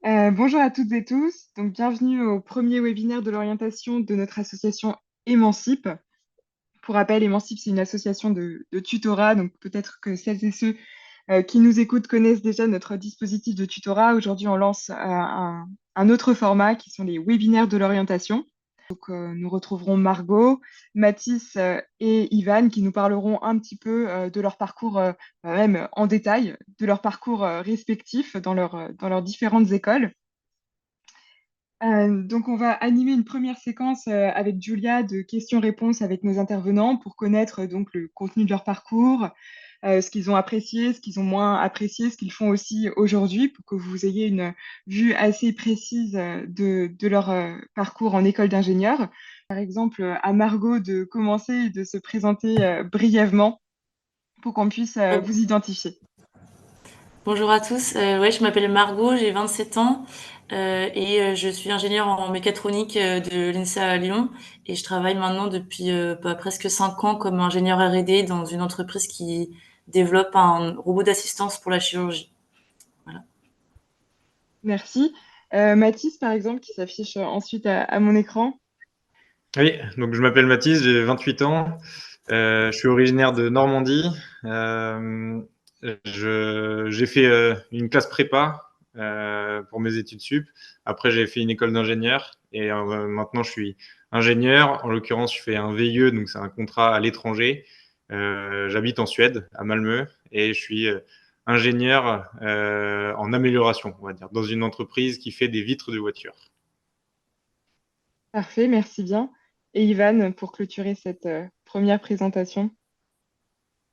Bonjour à toutes et tous. Donc, bienvenue au premier webinaire de l'orientation de notre association Emancip. Pour rappel, Emancip, c'est une association de tutorat. Donc, peut-être que celles et ceux qui nous écoutent connaissent déjà notre dispositif de tutorat. Aujourd'hui, on lance un autre format qui sont les webinaires de l'orientation. Nous retrouverons Margot, Mathis et Ivan qui nous parleront un petit peu de leur parcours, même en détail, de leur parcours respectif dans leurs différentes écoles. Donc, on va animer une première séquence avec Julia de questions-réponses avec nos intervenants pour connaître donc le contenu de leur parcours, ce qu'ils ont apprécié, ce qu'ils ont moins apprécié, ce qu'ils font aussi aujourd'hui pour que vous ayez une vue assez précise de leur parcours en école d'ingénieur. Par exemple, à Margot de commencer et de se présenter brièvement pour qu'on puisse vous identifier. Bonjour à tous, ouais, je m'appelle Margot, j'ai 27 ans et je suis ingénieure en mécatronique de l'INSA à Lyon et je travaille maintenant depuis presque 5 ans comme ingénieure R&D dans une entreprise qui développe un robot d'assistance pour la chirurgie. Voilà. Merci. Mathis, par exemple, qui s'affiche ensuite à mon écran. Oui, donc je m'appelle Mathis, j'ai 28 ans, je suis originaire de Normandie. J'ai fait une classe prépa pour mes études sup. Après, j'ai fait une école d'ingénieur et maintenant je suis ingénieur. En l'occurrence, je fais un VIE, donc c'est un contrat à l'étranger. J'habite en Suède, à Malmö, et je suis ingénieur en amélioration, on va dire, dans une entreprise qui fait des vitres de voitures. Parfait, merci bien. Et Ivan, pour clôturer cette première présentation.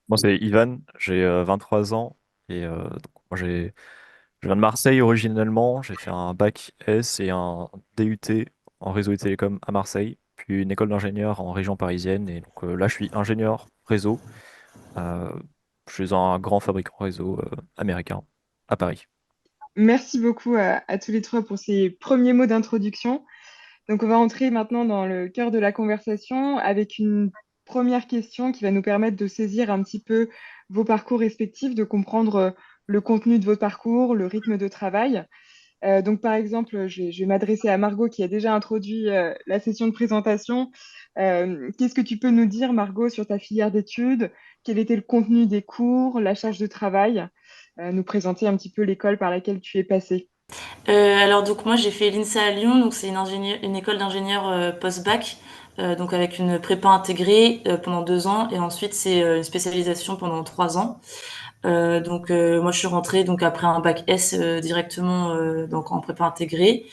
Moi, c'est Ivan, j'ai 23 ans et donc, je viens de Marseille originellement. J'ai fait un bac S et un DUT en réseau et télécom à Marseille, puis une école d'ingénieur en région parisienne. Et donc là, je suis ingénieur réseau. Euh, je suis un grand fabricant réseau américain à Paris. Merci beaucoup à tous les trois pour ces premiers mots d'introduction. Donc, on va entrer maintenant dans le cœur de la conversation avec une première question qui va nous permettre de saisir un petit peu vos parcours respectifs, de comprendre le contenu de votre parcours, le rythme de travail. Donc, par exemple, je vais m'adresser à Margot qui a déjà introduit la session de présentation. Qu'est-ce que tu peux nous dire, Margot, sur ta filière d'études? Quel était le contenu des cours, la charge de travail? Nous présenter un petit peu l'école par laquelle tu es passée. Alors donc moi j'ai fait l'INSA à Lyon, donc c'est une école d'ingénieur post-bac, donc avec une prépa intégrée pendant 2 ans et ensuite c'est une spécialisation pendant 3 ans. Moi je suis rentrée donc après un bac S directement donc en prépa intégrée.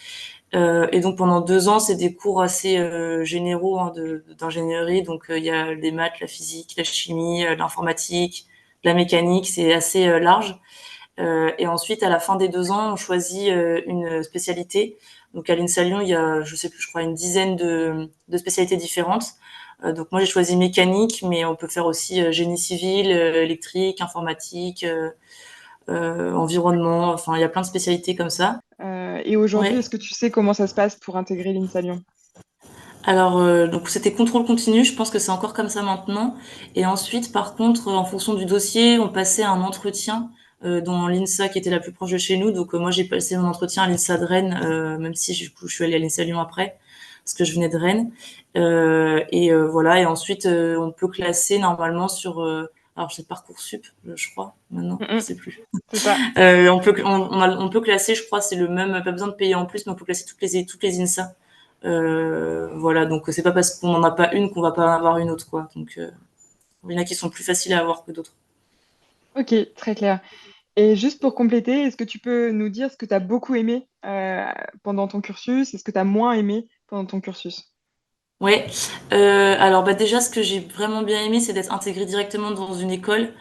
Et donc pendant 2 ans c'est des cours assez généraux hein, d'ingénierie. Donc il y a les maths, la physique, la chimie, l'informatique, la mécanique, c'est assez large. Et ensuite, à la fin des 2 ans, on choisit une spécialité. Donc à l'INSA Lyon, il y a, je sais plus, je crois, une dizaine de spécialités différentes. Donc moi, j'ai choisi mécanique, mais on peut faire aussi génie civil, électrique, informatique, environnement. Enfin, il y a plein de spécialités comme ça. Et aujourd'hui, Ouais. est-ce que tu sais comment ça se passe pour intégrer l'INSA Lyon? Alors, donc c'était contrôle continu. Je pense que c'est encore comme ça maintenant. Et ensuite, par contre, en fonction du dossier, on passait à un entretien dans l'INSA qui était la plus proche de chez nous. Donc, moi, j'ai passé mon entretien à l'INSA de Rennes, même si du coup, je suis allée à l'INSA Lyon après, parce que je venais de Rennes. Voilà. Et ensuite, on peut classer normalement sur, alors c'est Parcoursup, je crois, maintenant, je Mm, mm, sais plus. c'est ça. On peut classer, je crois, c'est le même, pas besoin de payer en plus, mais on peut classer toutes les INSA. Voilà, donc c'est pas parce qu'on n'en a pas une qu'on va pas en avoir une autre, quoi. Donc il y en a qui sont plus faciles à avoir que d'autres. Ok, très clair. Et juste pour compléter, est-ce que tu peux nous dire ce que tu as beaucoup aimé pendant ton cursus et ce que tu as moins aimé pendant ton cursus? Ouais. Alors bah déjà, ce que j'ai vraiment bien aimé, c'est d'être intégrée directement dans une école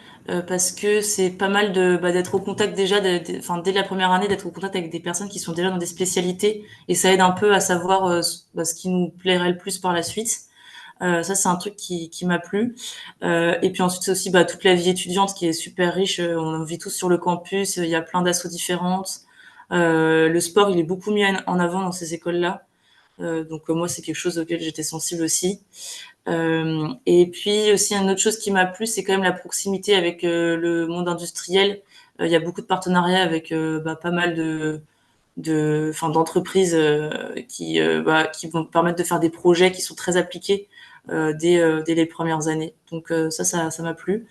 parce que c'est pas mal d'être au contact déjà, enfin dès la première année, d'être au contact avec des personnes qui sont déjà dans des spécialités et ça aide un peu à savoir ce qui nous plairait le plus par la suite. Ça, c'est un truc qui m'a plu. Et puis ensuite, c'est aussi toute la vie étudiante qui est super riche. On vit tous sur le campus. Il y a plein d'assauts différentes. Le sport, il est beaucoup mis en avant dans ces écoles-là. Moi, c'est quelque chose auquel j'étais sensible aussi. Et puis aussi, une autre chose qui m'a plu, c'est quand même la proximité avec le monde industriel. Il y a beaucoup de partenariats avec pas mal d'entreprises qui vont permettre de faire des projets qui sont très appliqués dès les premières années. Donc ça m'a plu.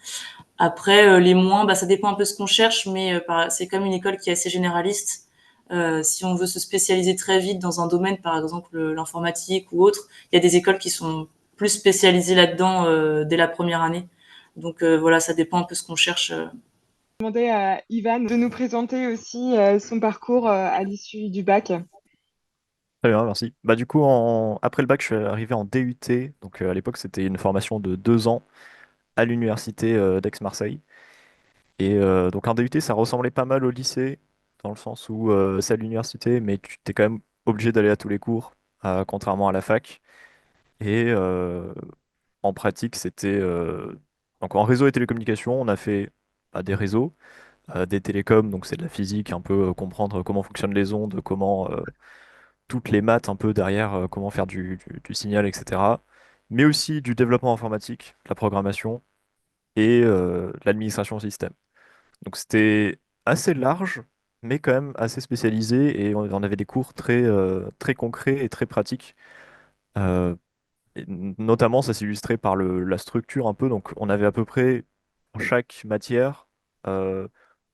Après, les moins, ça dépend un peu ce qu'on cherche, mais c'est comme une école qui est assez généraliste. Si on veut se spécialiser très vite dans un domaine, par exemple l'informatique ou autre, il y a des écoles qui sont plus spécialisées là-dedans dès la première année. Donc voilà, ça dépend un peu ce qu'on cherche. Je vais demander à Ivan de nous présenter aussi son parcours à l'issue du bac. Très bien, merci. Bah, du coup, après le bac, je suis arrivé en DUT. Donc, à l'époque, c'était une formation de 2 ans à l'université d'Aix-Marseille. Et donc, un DUT, ça ressemblait pas mal au lycée, dans le sens où c'est à l'université, mais tu t'es quand même obligé d'aller à tous les cours, contrairement à la fac. Et en pratique, c'était. Donc, en réseau et télécommunications, on a fait des réseaux, des télécoms, donc c'est de la physique, un peu comprendre comment fonctionnent les ondes, comment toutes les maths un peu derrière, comment faire du signal, etc. Mais aussi du développement informatique, de la programmation et de l'administration système. Donc c'était assez large, mais quand même assez spécialisé et on avait des cours très concrets et très pratiques. Euh, et notamment, ça s'illustrait par la structure un peu. Donc on avait à peu près pour chaque matière euh,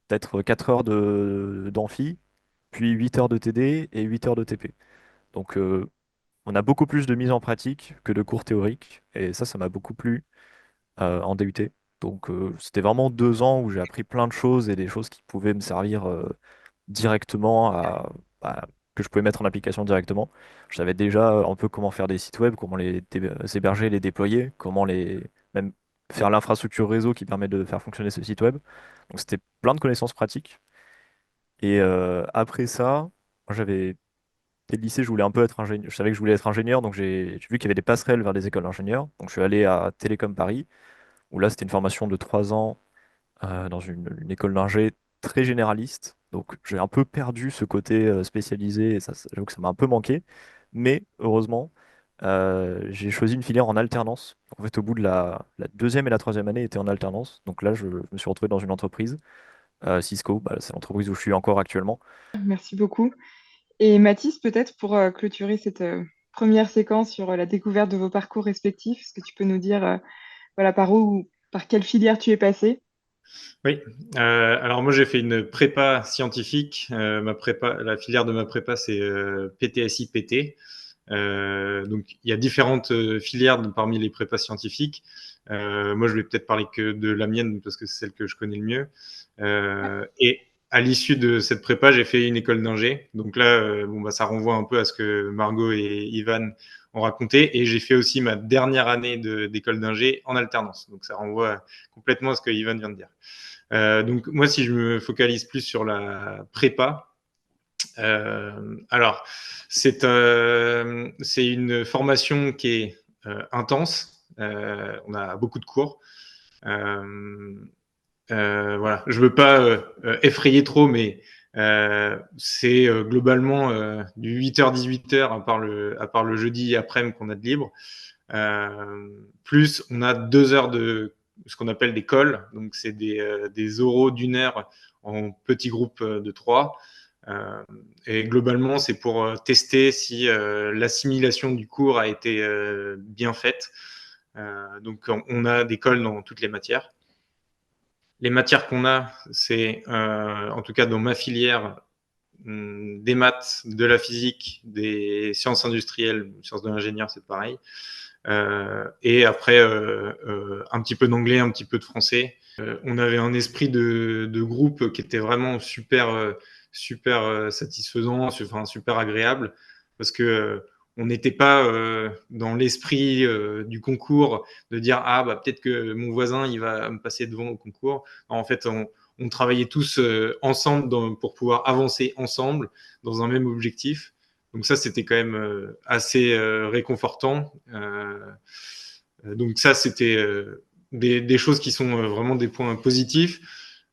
peut-être 4 heures d'amphi, puis 8 heures de TD et 8 heures de TP. Donc on a beaucoup plus de mise en pratique que de cours théoriques, et ça m'a beaucoup plu en DUT. Donc c'était vraiment 2 ans où j'ai appris plein de choses et des choses qui pouvaient me servir directement que je pouvais mettre en application directement. Je savais déjà un peu comment faire des sites web, comment les héberger, les déployer, comment même faire l'infrastructure réseau qui permet de faire fonctionner ce site web. Donc c'était plein de connaissances pratiques. Et après ça, moi, dès le lycée, je voulais un peu être ingénieur. Je savais que je voulais être ingénieur, donc j'ai vu qu'il y avait des passerelles vers des écoles d'ingénieurs. Donc je suis allé à Télécom Paris, où là c'était une formation de 3 ans dans une école d'ingé très généraliste. Donc j'ai un peu perdu ce côté spécialisé, et j'avoue que ça m'a un peu manqué. Mais heureusement, j'ai choisi une filière en alternance. En fait, au bout de la deuxième et la troisième année était en alternance. Donc là, je me suis retrouvé dans une entreprise, Cisco, c'est l'entreprise où je suis encore actuellement. Merci beaucoup. Et Mathis, peut-être pour clôturer cette première séquence sur la découverte de vos parcours respectifs, est-ce que tu peux nous dire voilà, par quelle filière tu es passé? Oui, alors moi j'ai fait une prépa scientifique. La filière de ma prépa c'est PTSI-PT. Donc il y a différentes filières parmi les prépas scientifiques. Moi je vais peut-être parler que de la mienne parce que c'est celle que je connais le mieux. Et à l'issue de cette prépa, j'ai fait une école d'ingé. Donc là, ça renvoie un peu à ce que Margot et Ivan ont raconté. Et j'ai fait aussi ma dernière année d'école d'ingé en alternance. Donc ça renvoie complètement à ce que Ivan vient de dire. Donc moi, si je me focalise plus sur la prépa, alors c'est une formation qui est intense. On a beaucoup de cours. Voilà, je veux pas effrayer trop, mais c'est globalement du 8h-18h à part le jeudi après-midi qu'on a de libre. Plus on a 2 heures de ce qu'on appelle des calls, donc c'est des oraux d'1 heure en petits groupes de 3. Et globalement, c'est pour tester si l'assimilation du cours a été bien faite. Donc on a des calls dans toutes les matières. Les matières qu'on a, c'est en tout cas dans ma filière, des maths, de la physique, des sciences industrielles, sciences de l'ingénieur, c'est pareil. Et après, un petit peu d'anglais, un petit peu de français. On avait un esprit de groupe qui était vraiment super satisfaisant, super agréable, parce que on n'était pas dans l'esprit du concours de dire peut-être que mon voisin il va me passer devant au concours. Non, en fait, on travaillait tous ensemble pour pouvoir avancer ensemble dans un même objectif. Donc ça, c'était quand même assez réconfortant. Donc ça, c'était des choses qui sont vraiment des points positifs.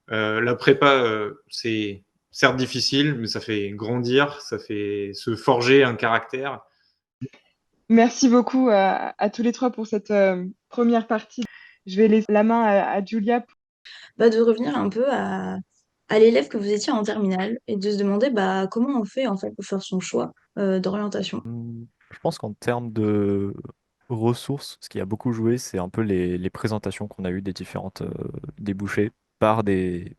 La prépa, c'est certes difficile, mais ça fait grandir, ça fait se forger un caractère. Merci beaucoup à tous les trois pour cette première partie. Je vais laisser la main à Julia. De revenir un peu à à l'élève que vous étiez en terminale et de se demander comment on fait en fait pour faire son choix d'orientation. Je pense qu'en termes de ressources, ce qui a beaucoup joué, c'est un peu les présentations qu'on a eues des différentes débouchés par des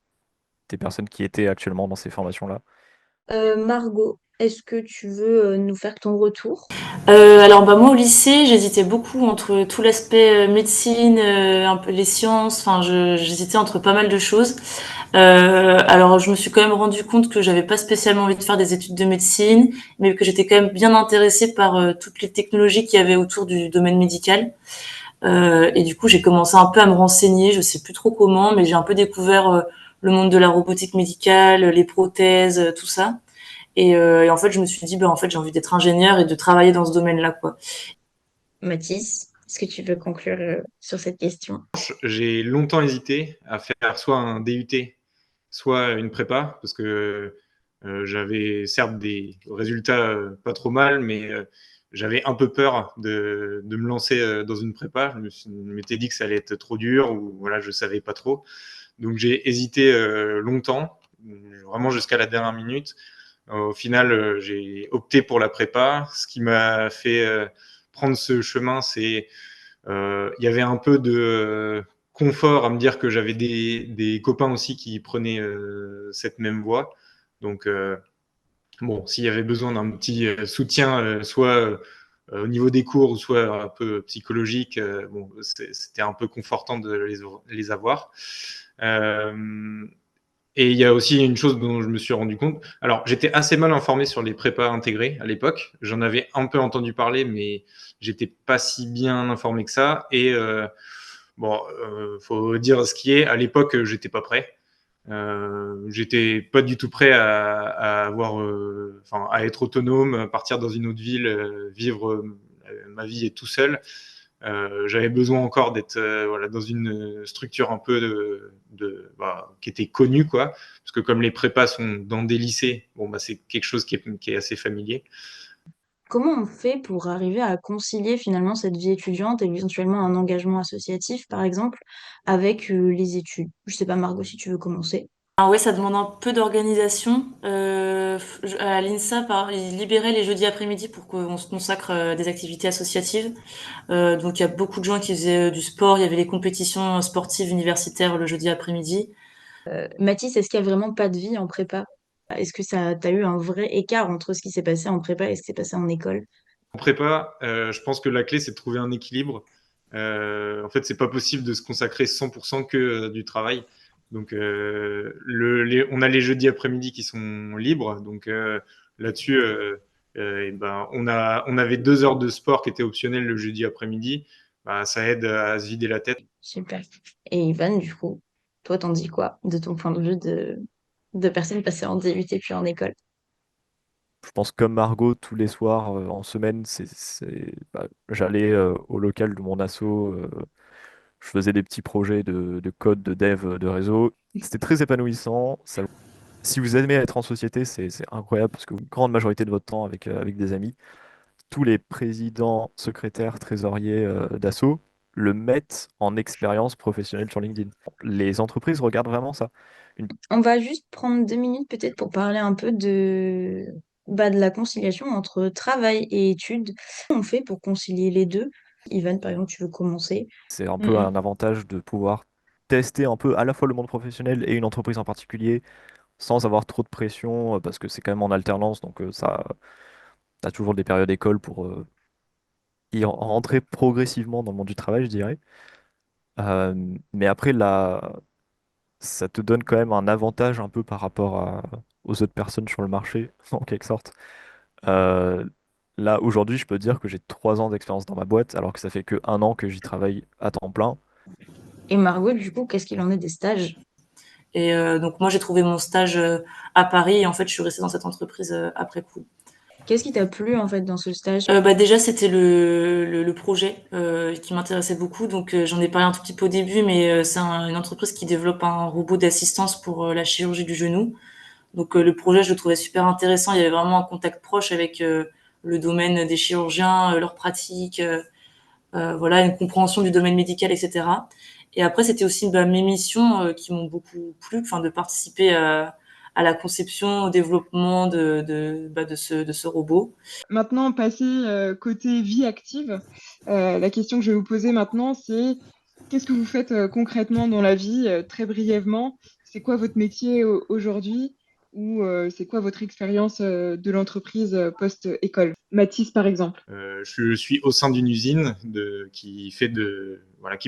personnes qui étaient actuellement dans ces formations-là. Margot, est-ce que tu veux nous faire ton retour? Alors bah moi au lycée j'hésitais beaucoup entre tout l'aspect médecine, un peu les sciences, enfin j'hésitais entre pas mal de choses. Alors je me suis quand même rendu compte que j'avais pas spécialement envie de faire des études de médecine, mais que j'étais quand même bien intéressée par toutes les technologies qu'il y avait autour du domaine médical. Et du coup j'ai commencé un peu à me renseigner, je sais plus trop comment, mais j'ai un peu découvert le monde de la robotique médicale, les prothèses, tout ça. Et en fait, je me suis dit, en fait, j'ai envie d'être ingénieur et de travailler dans ce domaine-là, quoi. Mathis, est-ce que tu veux conclure sur cette question? J'ai longtemps hésité à faire soit un DUT, soit une prépa, parce que j'avais certes des résultats pas trop mal, mais j'avais un peu peur de me lancer dans une prépa. Je m'étais dit que ça allait être trop dur, ou voilà, je savais pas trop. Donc j'ai hésité longtemps, vraiment jusqu'à la dernière minute. Au final, j'ai opté pour la prépa. Ce qui m'a fait prendre ce chemin, c'est il y avait un peu de confort à me dire que j'avais des copains aussi qui prenaient cette même voie. Donc, bon, s'il y avait besoin d'un petit soutien, soit au niveau des cours, ou soit un peu psychologique, bon, c'était un peu confortant de les avoir. Euh, et il y a aussi une chose dont je me suis rendu compte. Alors, j'étais assez mal informé sur les prépas intégrés à l'époque. J'en avais un peu entendu parler, mais j'étais pas si bien informé que ça. Et bon, faut dire ce qui est. À l'époque, j'étais pas prêt. J'étais pas du tout prêt à avoir, enfin, à être autonome, partir dans une autre ville, vivre ma vie tout seul. J'avais besoin encore d'être voilà, dans une structure un peu qui était connue, quoi. Parce que comme les prépas sont dans des lycées, bon, bah, c'est quelque chose qui est assez familier. Comment on fait pour arriver à concilier finalement cette vie étudiante et éventuellement un engagement associatif, par exemple, avec les études? Je sais pas, Margot, si tu veux commencer. Ah ouais, ça demande un peu d'organisation. À l'INSA, ils libéraient les jeudis après-midi pour qu'on se consacre à des activités associatives. Donc il y a beaucoup de gens qui faisaient du sport. Il y avait les compétitions sportives universitaires le jeudi après-midi. Mathis, est-ce qu'il y a vraiment pas de vie en prépa? Est-ce que t'as eu un vrai écart entre ce qui s'est passé en prépa et ce qui s'est passé en école? En prépa, je pense que la clé, c'est de trouver un équilibre. En fait, c'est pas possible de se consacrer 100% que du travail. Donc, on a les jeudis après-midi qui sont libres. Donc, là-dessus, eh ben, on avait 2 heures de sport qui étaient optionnelles le jeudi après-midi. Bah, ça aide à se vider la tête. Super. Et Ivan, du coup, toi, t'en dis quoi de ton point de vue de personne passée en DUT puis en école? Je pense comme Margot, tous les soirs en semaine, j'allais au local de mon asso, je faisais des petits projets de code, de dev, de réseau. C'était très épanouissant. Si vous aimez être en société, c'est incroyable parce que une grande majorité de votre temps avec des amis, tous les présidents, secrétaires, trésoriers d'asso le mettent en expérience professionnelle sur LinkedIn. Les entreprises regardent vraiment ça. Une On va juste prendre 2 minutes peut-être pour parler un peu de la conciliation entre travail et études. Comment on fait pour concilier les deux? Ivan, par exemple, tu veux commencer? C'est un peu Mm, un avantage de pouvoir tester un peu à la fois le monde professionnel et une entreprise en particulier sans avoir trop de pression parce que c'est quand même en alternance donc ça t'as toujours des périodes école pour rentrer progressivement dans le monde du travail, je dirais. Mais après là, ça te donne quand même un avantage un peu par rapport aux autres personnes sur le marché en quelque sorte. Euh, Là aujourd'hui, je peux dire que j'ai 3 ans d'expérience dans ma boîte alors que ça fait que 1 an que j'y travaille à temps plein. Et Margot, du coup, qu'est-ce qu'il en est des stages? Et donc moi j'ai trouvé mon stage à Paris et en fait je suis restée dans cette entreprise après coup. Qu'est-ce qui t'a plu en fait dans ce stage? Bah déjà c'était le projet qui m'intéressait beaucoup, donc j'en ai parlé un tout petit peu au début, mais c'est une entreprise qui développe un robot d'assistance pour la chirurgie du genou. Donc le projet je le trouvais super intéressant, il y avait vraiment un contact proche avec le domaine des chirurgiens, leurs pratiques, voilà, une compréhension du domaine médical, etc. Et après, c'était aussi mes missions qui m'ont beaucoup plu, enfin, de participer à la conception, au développement de ce robot. Maintenant, passer côté vie active, la question que je vais vous poser maintenant, c'est qu'est-ce que vous faites concrètement dans la vie, très brièvement? C'est quoi votre métier aujourd'hui? Ou c'est quoi votre expérience de l'entreprise post-école? Mathis, par exemple. Je suis au sein d'une usine qui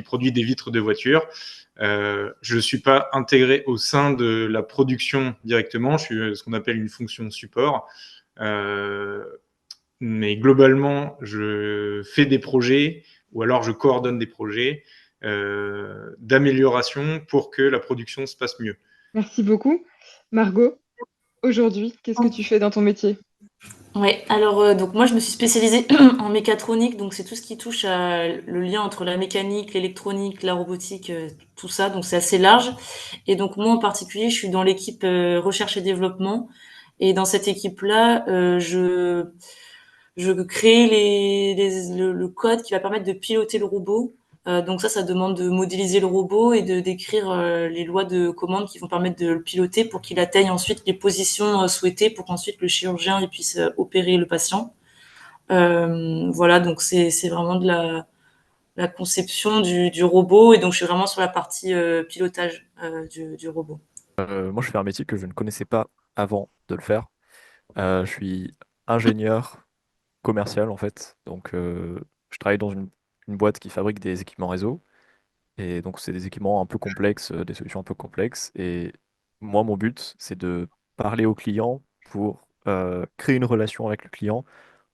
produit des vitres de voitures. Je ne suis pas intégré au sein de la production directement. Je suis ce qu'on appelle une fonction support. Mais globalement, je fais des projets ou alors je coordonne des projets d'amélioration pour que la production se passe mieux. Merci beaucoup. Margot, aujourd'hui, qu'est-ce que tu fais dans ton métier? Ouais, alors donc moi je me suis spécialisée en mécatronique, donc c'est tout ce qui touche à le lien entre la mécanique, l'électronique, la robotique, tout ça, donc c'est assez large. Et donc moi en particulier, je suis dans l'équipe recherche et développement. Et dans cette équipe-là, je crée le code qui va permettre de piloter le robot. Donc ça demande de modéliser le robot et de décrire les lois de commande qui vont permettre de le piloter pour qu'il atteigne ensuite les positions souhaitées pour qu'ensuite le chirurgien il puisse opérer le patient. Voilà, donc c'est vraiment de la conception du robot et donc je suis vraiment sur la partie pilotage du robot. Moi, je fais un métier que je ne connaissais pas avant de le faire. Je suis ingénieur commercial en fait. Donc, je travaille dans une boîte qui fabrique des équipements réseau. Et donc, c'est des équipements un peu complexes, des solutions un peu complexes. Et moi, mon but, c'est de parler aux clients pour créer une relation avec le client,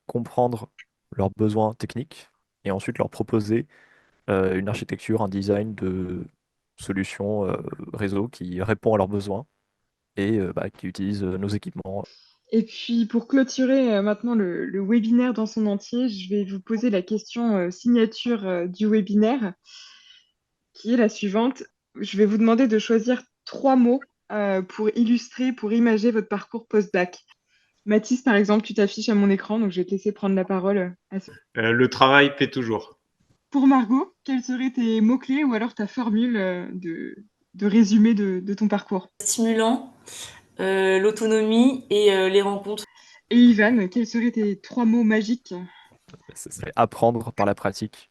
comprendre leurs besoins techniques et ensuite leur proposer une architecture, un design de solution réseau qui répond à leurs besoins et qui utilise nos équipements. Et puis, pour clôturer maintenant le webinaire dans son entier, je vais vous poser la question signature du webinaire, qui est la suivante. Je vais vous demander de choisir 3 mots pour illustrer, pour imager votre parcours post-bac. Mathis, par exemple, tu t'affiches à mon écran, donc je vais te laisser prendre la parole. Le travail paie toujours. Pour Margot, quels seraient tes mots-clés ou alors ta formule de résumé de ton parcours? Stimulant, l'autonomie et les rencontres. Et Ivan, quels seraient tes 3 mots magiques? Ce serait apprendre par la pratique.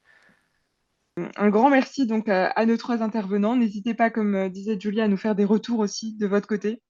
Un grand merci donc à nos 3 intervenants. N'hésitez pas, comme disait Julia, à nous faire des retours aussi de votre côté.